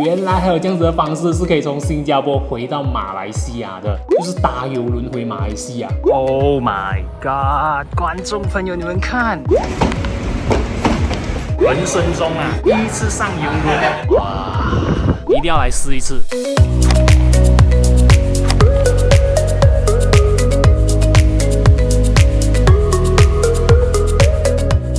原来还有这样子的方式是可以从新加坡回到马来西亚的，就是搭邮轮回马来西亚。Oh my god！ 观众朋友，你们看，人生中啊第一次上邮轮，哇，一定要来试一次。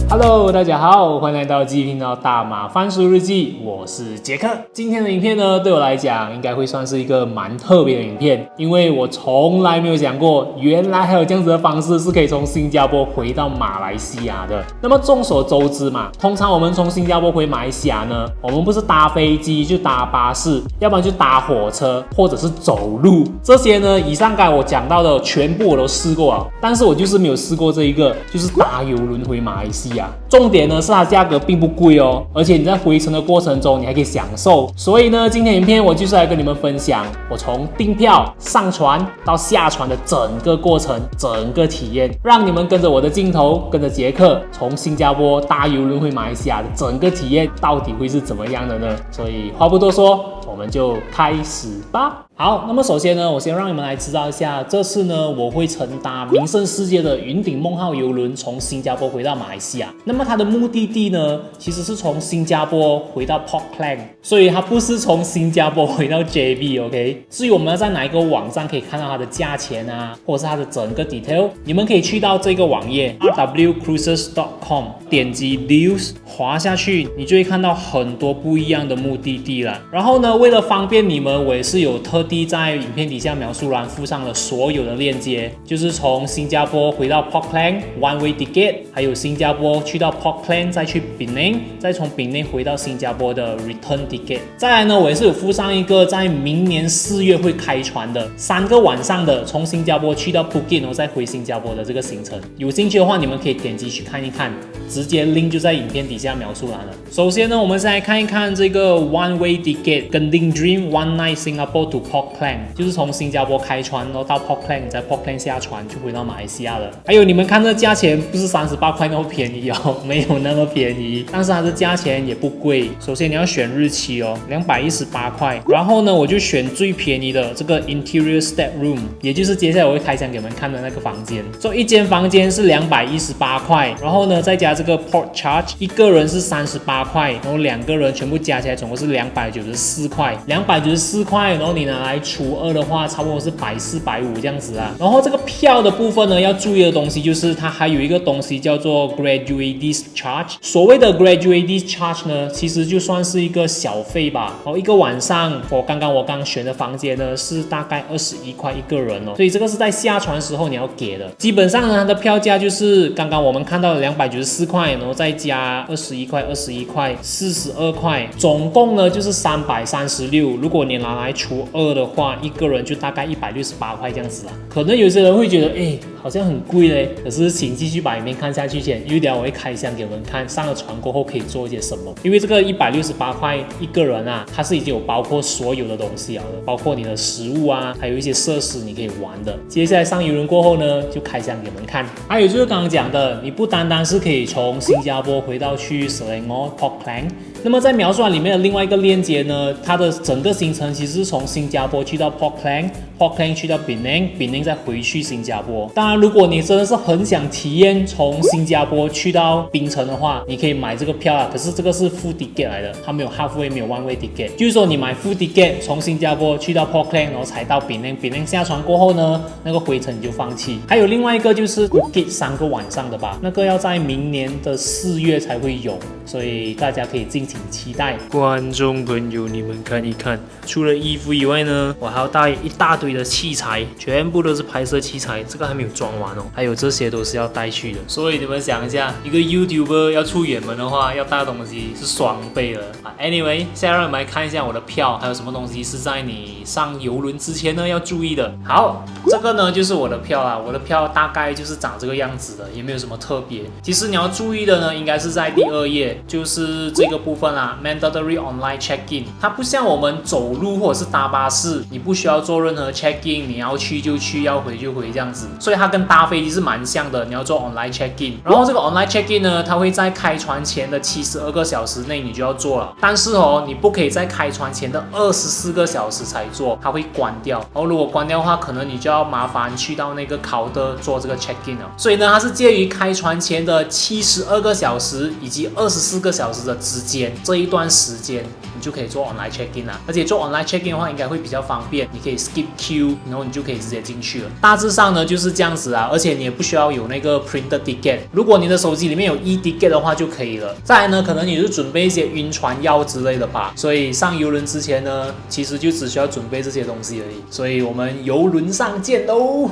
Hello， 大家好，欢迎来到记忆频道大马番薯日记，我是杰克。今天的影片呢，对我来讲应该会算是一个蛮特别的影片，因为我从来没有想过，原来还有这样子的方式是可以从新加坡回到马来西亚的。那么众所周知嘛，通常我们从新加坡回马来西亚呢，我们不是搭飞机就搭巴士，要不然就搭火车，或者是走路。这些呢，以上刚才我讲到的全部我都试过啊，但是我就是没有试过这一个，就是搭邮轮回马来西亚。重点呢是它价格并不贵哦，而且你在回程的过程中你还可以享受。所以呢，今天影片我就是来跟你们分享我从订票、上船到下船的整个过程、整个体验，让你们跟着我的镜头，跟着杰克从新加坡搭邮轮回马来西亚的整个体验到底会是怎么样的呢？所以话不多说，我们就开始吧。好，那么首先呢，我先让你们来知道一下，这次呢我会乘搭名胜世界的云顶梦号邮轮从新加坡回到马来西亚。那么它的目的地呢，其实是从新加坡回到 Port Klang， 所以它不是从新加坡回到 JB，OK？ 至于我们要在哪一个网站可以看到它的价钱啊，或者是它的整个 detail， 你们可以去到这个网页 rwcruises.com， 点击 Deals， 滑下去，你就会看到很多不一样的目的地啦。然后呢，为了方便你们，我也是有特地在影片底下描述栏附上了所有的链接，就是从新加坡回到 Port Klang one way ticket， 还有新加坡去到 Port Klang 再去 Penang， 再从 Penang 回到新加坡的 return ticket。再来呢，我也是有附上一个在明年4月会开船的3个晚上的从新加坡去到 Phuket 然后再回新加坡的这个行程。有兴趣的话，你们可以点击去看一看，直接 link 就在影片底下描述栏了。首先呢，我们先来看一看这个 one way ticket 跟 Link Dream One Night Singapore to Port Klang， 就是从新加坡开船，然后到 Port Klang， 在 Port Klang 下船就回到马来西亚了。还有你们看这价钱不是38块那么便宜哦，没有那么便宜，但是它的价钱也不贵。首先你要选日期哦，218块。然后呢，我就选最便宜的这个 Interior State Room， 也就是接下来我会开箱给你们看的那个房间。所以一间房间是218块，然后呢再加这个 Port Charge， 一个人是38块，然后2个人全部加起来总共是294块。294块，然后你拿来除2的话，差不多是140、150这样子啊。然后这个票的部分呢，要注意的东西就是它还有一个东西叫做 Gratuity Charge。所谓的 Gratuity Charge 呢，其实就算是一个小费吧。然后一个晚上，我刚选的房间呢是大概21块一个人哦，所以这个是在下船时候你要给的。基本上呢，它的票价就是刚刚我们看到的294块，然后再加21块、21块、42块，总共呢就是336。如果你拿来除2的话，一个人就大概168块这样子啦。可能有些人会觉得，好像很贵嘞。可是请继续把影片看下去前，因为等一下我会开箱给你们看，上了船过后可以做一些什么。因为这个168块一个人啊，它是已经有包括所有的东西了的，包括你的食物啊，还有一些设施你可以玩的。接下来上邮轮过后呢，就开箱给你们看。还有就是刚刚讲的，你不单单是可以从新加坡回到去 Selangor Port Klang， 那么在描述栏里面的另外一个链接呢，它的整个行程其实是从新加坡去到 Port Klang，Port Klang 去到 Penang，Penang 再回去新加坡。当然，如果你真的是很想体验从新加坡去到槟城的话，你可以买这个票啊。可是这个是 full ticket 来的，它没有 halfway， 没有 one way ticket。就是说你买 full ticket 从新加坡去到 Port Klang， 然后才到 Penang，Penang 下船过后呢，那个回程你就放弃。还有另外一个就是 Phuket 3个晚上的吧，那个要在明年的4月才会有，所以大家可以敬请期待。观众朋友，你们看一看，除了衣服以外呢，我还要带一大堆的器材，全部都是拍摄器材，这个还没有装完哦，还有这些都是要带去的。所以你们想一下，一个 YouTuber 要出远门的话，要带的东西是双倍的。Anyway， 现在让你们来看一下我的票，还有什么东西是在你上邮轮之前呢要注意的。好，这个呢就是我的票啦，我的票大概就是长这个样子的，也没有什么特别。其实你要注意的呢，应该是在第2页，就是这个部分啦 ，Mandatory Online Check-in。它不像我们走路或者是搭巴士，你不需要做任何 check-in， 你要去就去，要回就回这样子。所以它跟搭飞机是蛮像的，你要做 online check-in。然后这个 online check-in 呢，它会在开船前的72个小时内你就要做了，但是哦，你不可以在开船前的24个小时才做，它会关掉。然后如果关掉的话，可能你就要麻烦去到那个counter做这个 check in 了。所以呢，它是介于开船前的72个小时以及24个小时的之间这一段时间，你就可以做 online check in 了。而且做 online check in 的话，应该会比较方便，你可以 skip queue， 然后你就可以直接进去了。大致上呢就是这样子啊，而且你也不需要有那个 printed ticket， 如果你的手机里面有 e-ticket 的话就可以了。再来呢，可能你就准备一些晕船药之类的吧。所以上邮轮之前呢，其实就只需要准备这些东西而已。所以我们邮轮上见喽！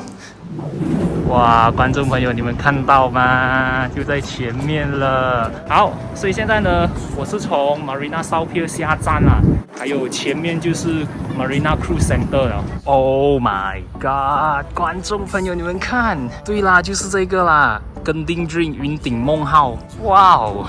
哇，观众朋友，你们看到吗？就在前面了。好，所以现在呢，我是从 Marina South Pier 下站了，还有前面就是 Marina Cruise Center 了。Oh my god， 观众朋友，你们看，对啦，就是这个啦，跟丁 Dream 云顶梦号。哇哦！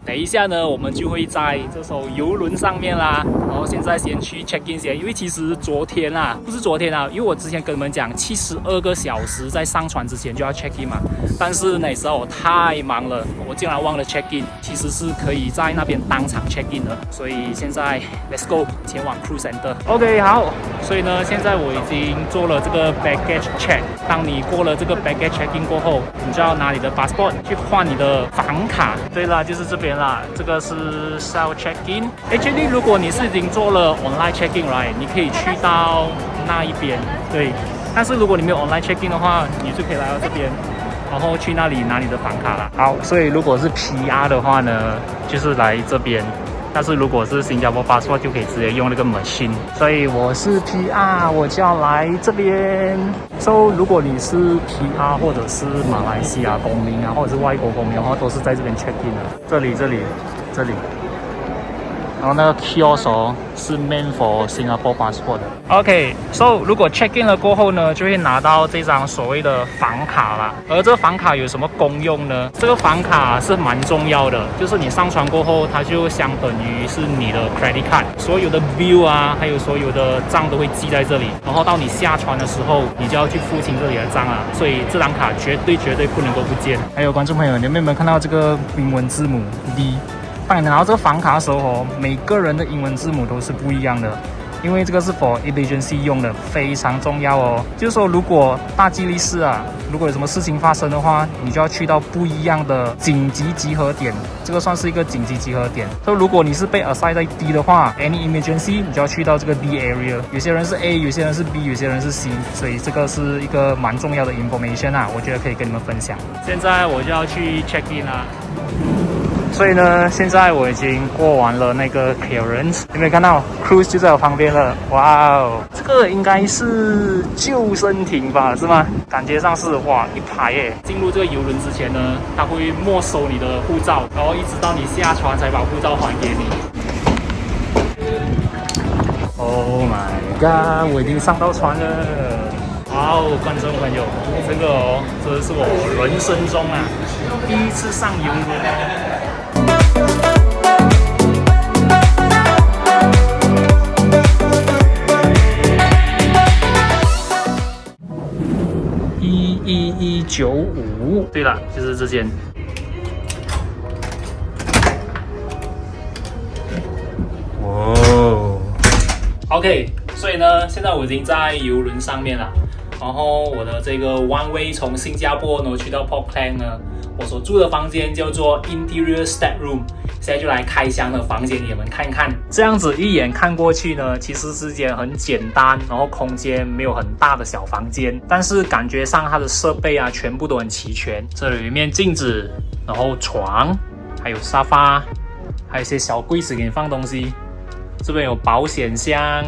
等一下呢，我们就会在这艘游轮上面啦。然后现在先去 check in 先，因为其实昨天啊，不是昨天啊，因为我之前跟你们讲72个小时在上船之前就要 check in 嘛。但是那时候我太忙了，我竟然忘了 check in， 其实是可以在那边当场 check in 的。所以现在 let's go 前往 Cruise Center。OK， 好，所以呢，现在我已经做了这个 baggage check。当你过了这个 baggage check in 过后，你就要拿你的 passport 去换你的房卡。对啦，就是这边啦，这个是 self check in。Actually， 如果你是已经做了 online check in right， 你可以去到那一边，对。但是如果你没有 online check in 的话，你就可以来到这边，然后去那里拿你的房卡啦。好，所以如果是 PR 的话呢，就是来这边。但是如果是新加坡 passport 就可以直接用那个 machine， 所以我是 PR， 我就要来这边。So 如果你是 PR 或者是马来西亚公民啊，或者是外国公民的话，都是在这边 check in 的。这里。然后那个 kiosk 是 meant for Singapore passport 的。OK，so 如果 check in 了过后呢，就会拿到这张所谓的房卡啦。而这个房卡有什么功用呢？这个房卡是蛮重要的，就是你上船过后，它就相等于是你的 credit card， 所有的 bill 啊，还有所有的账都会记在这里。然后到你下船的时候，你就要去付清这里的账啊。所以这张卡绝对不能够不见。还有观众朋友，你们有没有看到这个英文字母 D？当你拿到这个房卡的时候哦，每个人的英文字母都是不一样的，因为这个是 for emergency 用的，非常重要哦。就是说，如果大吉利是啊，如果有什么事情发生的话，你就要去到不一样的紧急集合点，这个算是一个紧急集合点。所以如果你是被 assign 在 D 的话 ，any emergency 你就要去到这个 D area。有些人是 A， 有些人是 B， 有些人是 C， 所以这个是一个蛮重要的 information 啊，我觉得可以跟你们分享。现在我就要去 check in 啦。所以呢，现在我已经过完了那个 clearance， 有没有看到 cruise 就在我旁边了？哇哦，这个应该是救生艇吧，是吗？感觉上是哇一排耶。进入这个游轮之前呢，他会没收你的护照，然后一直到你下船才把护照还给你。Oh my god， 我已经上到船了。哇哦，观众朋友，这个哦，这是我人生中啊第一次上游轮哦。11195，对了，就是这间。哇 ，OK， 所以呢，现在我已经在游轮上面了。然后我的这个 one way 从新加坡呢去到 Port Klang 呢，我所住的房间叫做 Interior State Room。现在就来开箱的房间，你们看看。这样子一眼看过去呢，其实是间很简单，然后空间没有很大的小房间，但是感觉上它的设备啊全部都很齐全。这里有一面镜子，然后床，还有沙发，还有一些小柜子给你放东西。这边有保险箱，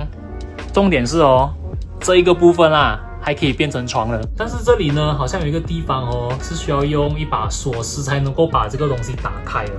重点是哦，这一个部分啊还可以变成床了。但是这里呢，好像有一个地方哦，是需要用一把锁匙才能够把这个东西打开的。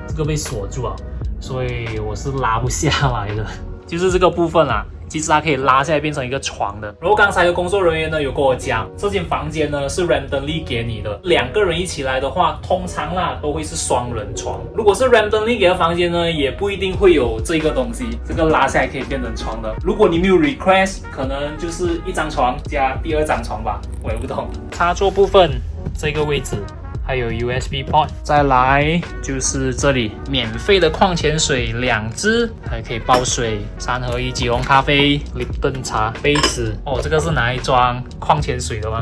这个被锁住了，所以我是拉不下来的。就是这个部分啦，其实它可以拉下来变成一个床的。然后刚才的工作人员呢有跟我讲，这间房间呢是 randomly 给你的，2个人一起来的话，通常啦都会是双人床。如果是 randomly 给的房间呢，也不一定会有这个东西，这个拉下来可以变成床的。如果你没有 request， 可能就是一张床加第2张床吧，我也不懂。插座部分这个位置还有 USB port。再来就是这里免费的矿泉水2支，还可以包水，3合1即溶咖啡、Lipton 茶杯子。哦，这个是拿来装矿泉水的吗？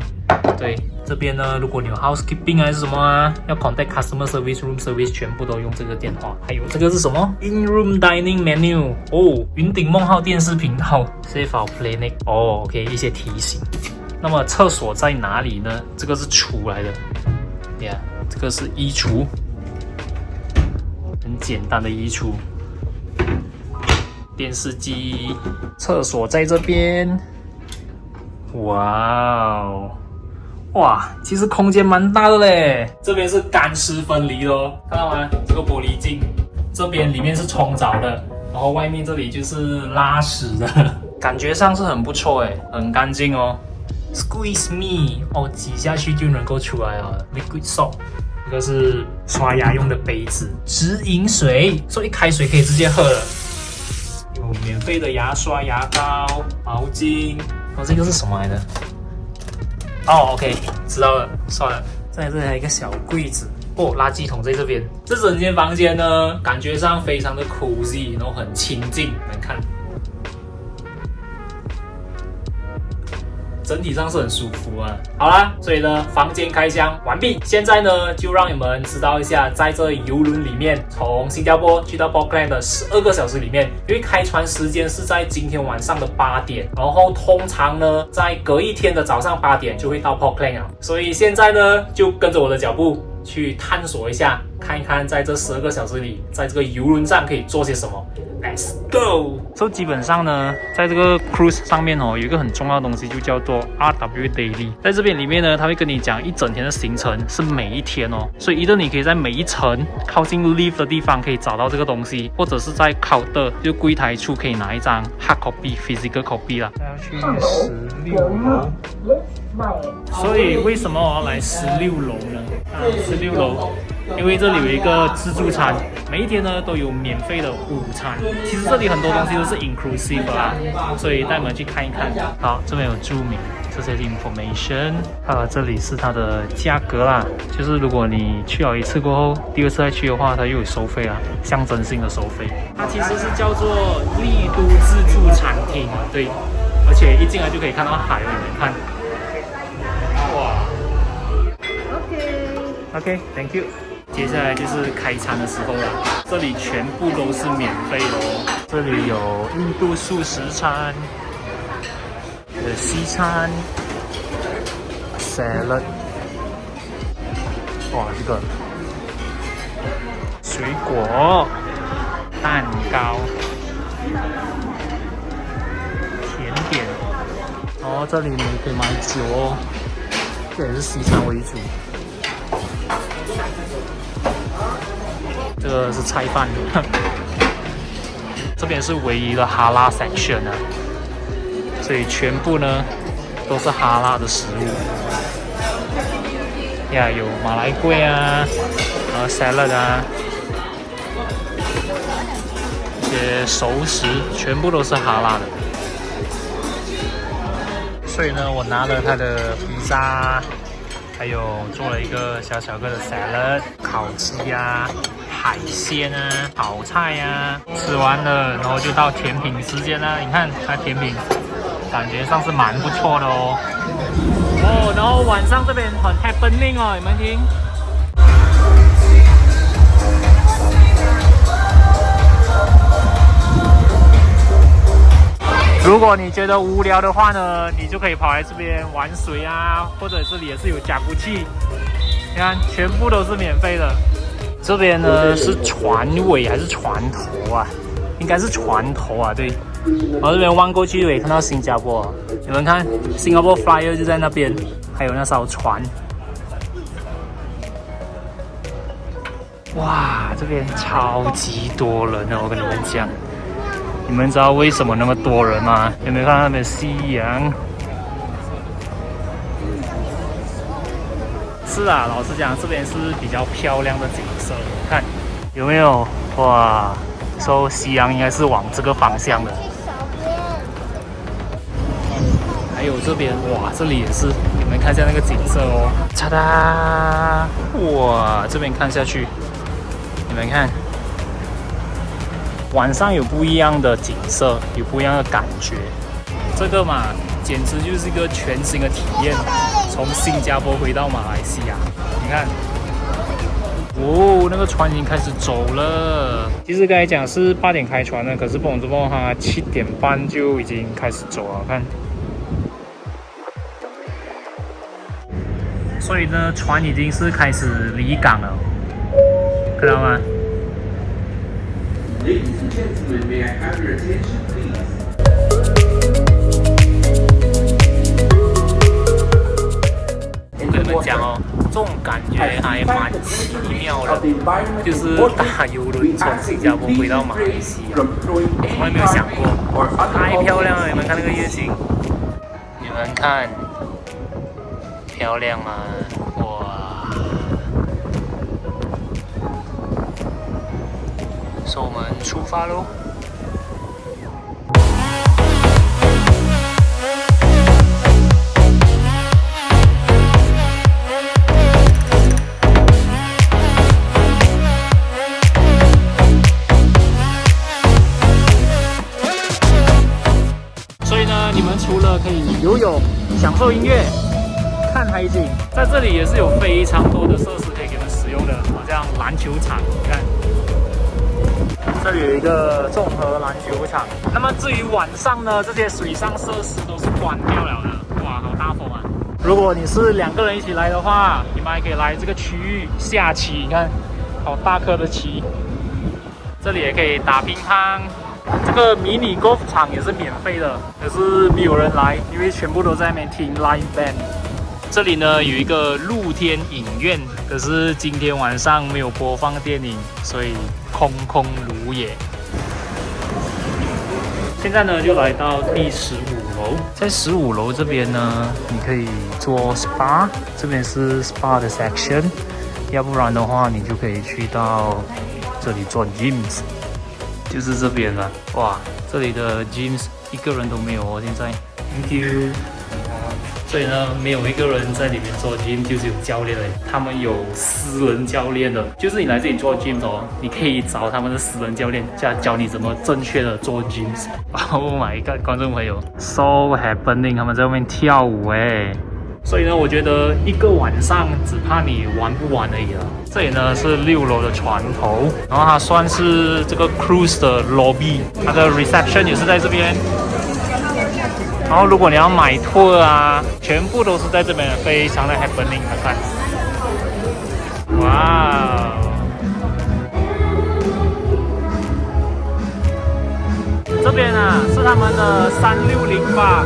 对。这边呢，如果你有 housekeeping 还是什么啊，要 contact customer service、room service， 全部都用这个电话。还有这个是什么 ？In-room dining menu 哦，云顶梦号电视频道 ，Save our planet 哦 ，OK， 一些提醒。那么厕所在哪里呢？这个是厨来的 ，Yeah， 这个是衣橱，很简单的衣橱。电视机，厕所在这边。哇哦！哇，其实空间蛮大的嘞。这边是干湿分离的哦，看到吗？这个玻璃镜，这边里面是冲澡的，然后外面这里就是拉屎的，感觉上是很不错诶，很干净哦。Squeeze me， 哦，挤下去就能够出来了。Liquid soap， 这个是刷牙用的杯子，直饮水，所以开水可以直接喝了。有免费的牙刷、牙膏、毛巾。哦，这个是什么来的？哦 ，OK， 知道了，算了。在这里还有一个小柜子，哦，垃圾桶在这边。这整间房间呢，感觉上非常的 cozy， 然后很清静，你们看，整体上是很舒服啊。好啦，所以呢，房间开箱完毕。现在呢，就让你们知道一下，在这邮轮里面，从新加坡去到 Auckland 的12个小时里面，因为开船时间是在今天晚上的8点，然后通常呢，在隔一天的早上8点就会到 Auckland 了。所以现在呢，就跟着我的脚步去探索一下，看一看在这12个小时里，在这个邮轮上可以做些什么。Let's go！ So 基本上呢，在这个 cruise 上面哦，有一个很重要的东西，就叫做 RW Daily。在这边里面呢，它会跟你讲一整天的行程是每一天哦，所以你可以在每一层靠近 leave 的地方可以找到这个东西，或者是在 counter 就柜台处可以拿一张 hard copy physical copy 啦。要去16楼，所以为什么我要来16楼呢？16楼。因为这里有一个自助餐，每一天呢都有免费的午餐。其实这里很多东西都是 inclusive 啦，所以带你们去看一看。好，这边有注明这些 information， 这里是它的价格啦。就是如果你去了一次过后，第二次再去的话，它又有收费啦，象征性的收费。它其实是叫做丽都自助餐厅，对，而且一进来就可以看到海哦，你们看，哇 ，OK，Thank you。接下来就是开餐的时候了，这里全部都是免费的哦。这里有印度素食餐、西餐、salad， 哇，这个水果、蛋糕、甜点，然后这里你可以买酒哦，这也是西餐为主。这个是菜饭，这边是唯一的哈拉 section 啊，所以全部呢都是哈拉的食物。呀，有马来龟啊，然后 salad 啊，一些熟食，全部都是哈拉的。所以呢，我拿了它的披萨，还有做了一个小小个的 salad， 烤鸡啊。海鲜啊，炒菜啊，吃完了，然后就到甜品时间啦。你看它甜品，感觉上是蛮不错的哦。哦，然后晚上这边很 happening 哦，你们听。如果你觉得无聊的话呢，你就可以跑来这边玩水啊，或者这里也是有甲骨气。你看，全部都是免费的。这边呢是船尾还是船头啊？应该是船头啊，对。然后这边望过去也看到新加坡，你们看 Singapore Flyer 就在那边，还有那艘船。哇，这边超级多人的，我跟你们讲。你们知道为什么那么多人吗？有没有看到那边夕阳？是啊，老实讲，这边是比较漂亮的景色，看有没有？哇，说夕阳应该是往这个方向的。还有这边，哇，这里也是，你们看一下那个景色哦，嚓哒，哇，这边看下去，你们看，晚上有不一样的景色，有不一样的感觉，这个嘛，简直就是一个全新的体验，从新加坡回到马来西亚，你看。哦，那个船已经开始走了。其实刚才讲是8点开船的，可是不懂怎么它7点半就已经开始走了，看。所以呢，船已经是开始离港了，看到吗？ Ladies and gentlemen, may I have your attention, please? 我跟你们讲哦，这种感觉还蛮奇妙的，就是大游轮从新加坡回到马来西亚，从来没有想过，太漂亮了！你们看那个夜景，你们看，漂亮吗？哇！所以我们出发喽。 除了可以游泳、享受音乐、看海景，在这里也是有非常多的设施可以给你们使用的，好像篮球场，你看，这里有一个综合篮球场。那么至于晚上呢，这些水上设施都是关掉了的。哇，好大风啊！如果你是2个人一起来的话，你们还可以来这个区域下棋，你看，好大颗的棋。这里也可以打乒乓。 这个迷你 golf 场也是免费的，可是没有人来，因为全部都在那边听 live band。这里呢有一个露天影院，可是今天晚上没有播放电影，所以空空如也。现在呢就来到第15楼，在15楼这边呢，你可以做 SPA， 这边是 SPA 的 section， 要不然的话你就可以去到这里做 gyms。 就是这边了，哇，这里的 gyms 一个人都没有哦，现在 ，thank you。所以呢，没有一个人在里面做 gym， 就是有教练的，他们有私人教练的，就是你来这里做 gym 哦，你可以找他们的私人教练，教你怎么正确的做 gyms。Oh my god， 观众朋友 ，so happening， 他们在外面跳舞哎。 所以呢，我觉得一个晚上只怕你玩不完而已了。这里呢是6楼的船头，然后它算是这个 cruise 的 lobby， 它的 reception 也是在这边。然后如果你要买 tour 啊，全部都是在这边，非常的 happening， 看。哇！这边啊是他们的360吧。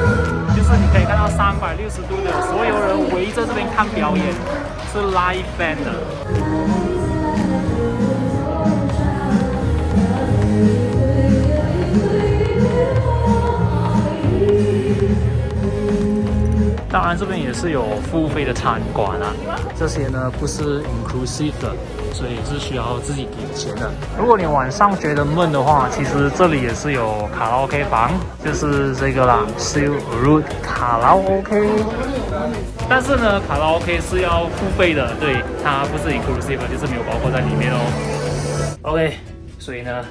就是你可以看到360度的所有人围着这边看表演，是 live band 的。当然这边也是有付费的餐馆啊，这些呢不是 inclusive 的，所以是需要自己给钱的。如果你晚上觉得闷的话，其实这里也是有卡拉 OK 房，就是这个啦 ，Silk Road 卡拉 OK。但是呢，卡拉 OK 是要付费的，对，它不是 inclusive， 就是没有包括在里面哦。OK， 所以呢，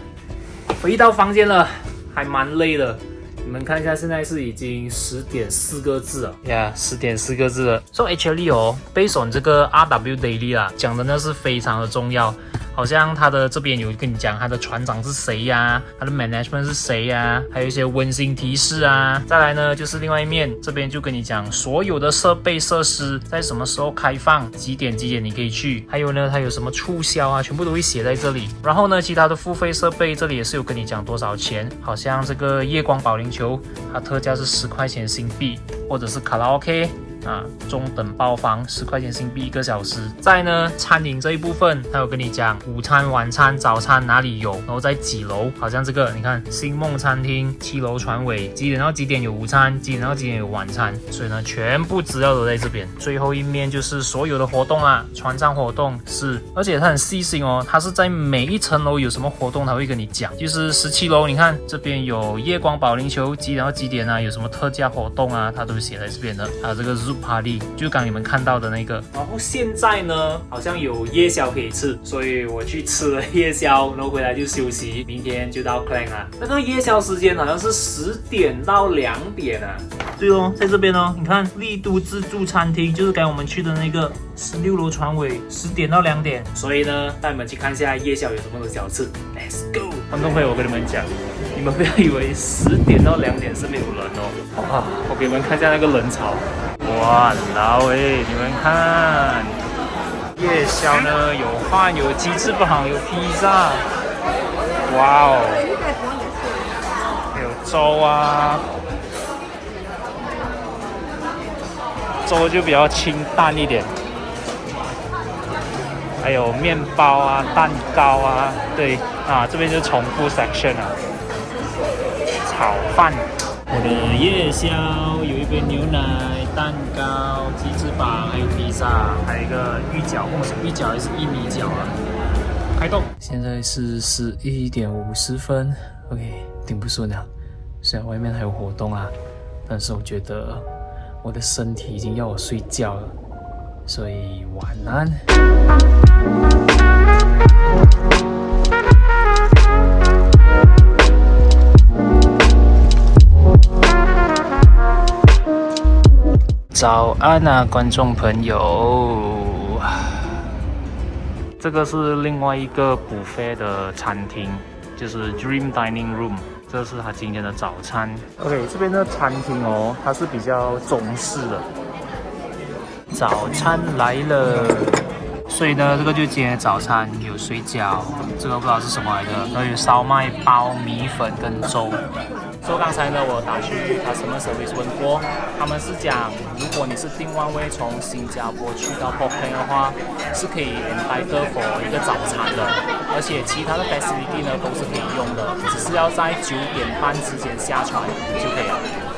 回到房间了，还蛮累的。 你们看一下，现在是已经10点4个字了呀，10点4个字了。So actually 哦 ，based on 这个 RW Daily 啦，讲的呢是非常的重要。好像他的这边有跟你讲他的船长是谁呀，他的 management 是谁呀，还有一些温馨提示啊。再来呢，就是另外一面，这边就跟你讲所有的设备设施在什么时候开放，几点你可以去，还有呢，它有什么促销啊，全部都会写在这里。然后呢，其他的付费设备这里也是有跟你讲多少钱，好像这个夜光保龄球，它特价是10块钱新币，或者是卡拉 OK。啊，中等包房10块钱新币1个小时。再呢，餐饮这一部分，他有跟你讲午餐、晚餐、早餐哪里有，然后在几楼，好像这个你看星梦餐厅7楼船尾，几点到几点有午餐，几点到几点有晚餐，所以呢，全部资料都在这边。最后一面就是所有的活动啦，船上活动是，而且他很细心哦，他是在每一层楼有什么活动，他会跟你讲。就是17楼，你看这边有夜光保龄球，几点到几点啊，有什么特价活动啊，他都写在这边的。还有这个 Zoom Party， 就刚你们看到的那个。然后现在呢，好像有夜宵可以吃，所以我去吃了夜宵，然后回来就休息，明天就到 Klang 了。那个夜宵时间好像是10点到2点啊。对哦，在这边哦，你看丽都自助餐厅，就是刚我们去的那个16楼船尾，10点到2点。所以呢，带你们去看一下夜宵有什么的小吃。Let's go！ 观众朋友，我跟你们讲，你们不要以为10点到2点是没有人哦。哇，我给你们看一下那个人潮。哇，老诶，你们看，夜宵呢有饭，有鸡翅膀，有披萨。哇哦，还有粥啊。粥就比较清淡一点，还有面包啊、蛋糕啊，对啊，这边就是重复 section 啊。炒饭，我的夜宵有一杯牛奶、蛋糕、鸡翅膀，还有披萨，还有一个芋饺，是芋饺还是薏米饺啊？开动！现在是11点50分 ，OK， 挺不顺的。虽然外面还有活动啊，但是我觉得我的身体已经要我睡觉了，所以晚安。早安啊，观众朋友！这个是另外一个 buffet 的餐厅，就是 Dream Dining Room。这是他今天的早餐。OK， 这边的餐厅哦，它是比较中式的。早餐来了，所以呢，这个就是今天的早餐，有水饺，这个不知道是什么来的，然后有烧麦包、米粉跟粥。所以刚才呢，我打去customer service问过，他们是讲，如果你是订1 way 从新加坡去到 Port Klang 的话，是可以 entitle for 一个早餐的，而且其他的 facility 呢都是可以用的，只是要在9点半之前下船就可以了。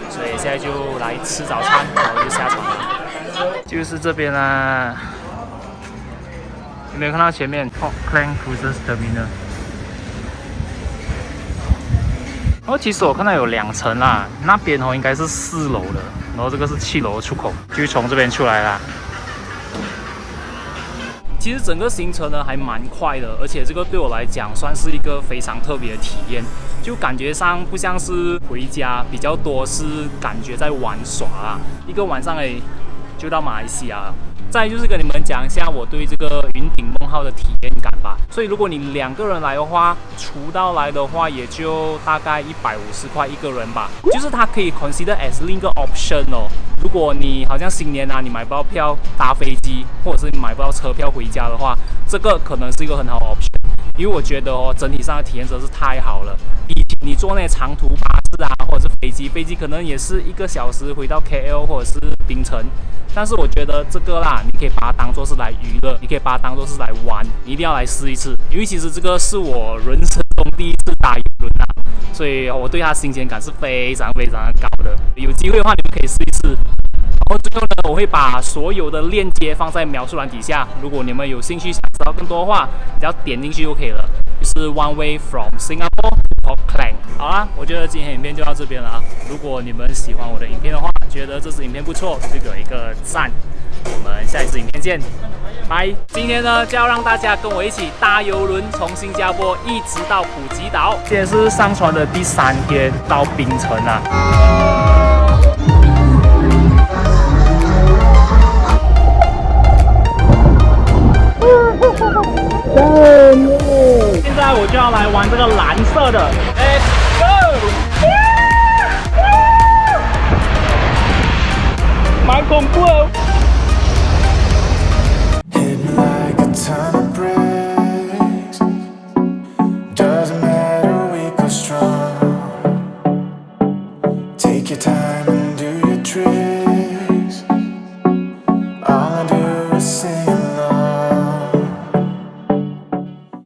所以现在就来吃早餐，然后就下船了。就是这边啦，有没有看到前面 Port Klang Cruises Terminal？其实我看到有2层啦，那边应该是4楼的，然后这个是7楼的出口，就从这边出来啦。其实整个行程呢还蛮快的，而且这个对我来讲算是一个非常特别的体验，就感觉上不像是回家，比较多是感觉在玩耍啦。一个晚上就到马来西亚了。再就是跟你们讲一下我对这个云顶梦号的体验感吧。所以如果你2个人来的话，除到来的话也就大概150块1个人吧。就是它可以 consider as 另一个 option 哦。如果你好像新年啊，你买不到票搭飞机，或者是你买不到车票回家的话，这个可能是一个很好的 option。因为我觉得整体上的体验真的是太好了。比起你坐那些长途巴士啊，或者是飞机可能也是1个小时回到 KL 或者是槟城。但是我觉得这个啦，你可以把它当作是来娱乐，你可以把它当作是来玩，你一定要来试一次，因为其实这个是我人生中第一次搭邮轮啊，所以我对它新鲜感是非常非常的高的。有机会的话，你们可以试一试。然后最后呢，我会把所有的链接放在描述栏底下，如果你们有兴趣想知道更多的话，只要点进去就可以了。就是 One Way from Singapore to Klang。好啦，我觉得今天影片就到这边了啊。如果你们喜欢我的影片的话，觉得这支影片不错，就给我一个赞。我们下一支影片见，拜。今天呢，就要让大家跟我一起搭邮轮，从新加坡一直到普吉岛。今天是上船的第3天，到槟城啊。现在我就要来玩这个蓝色的。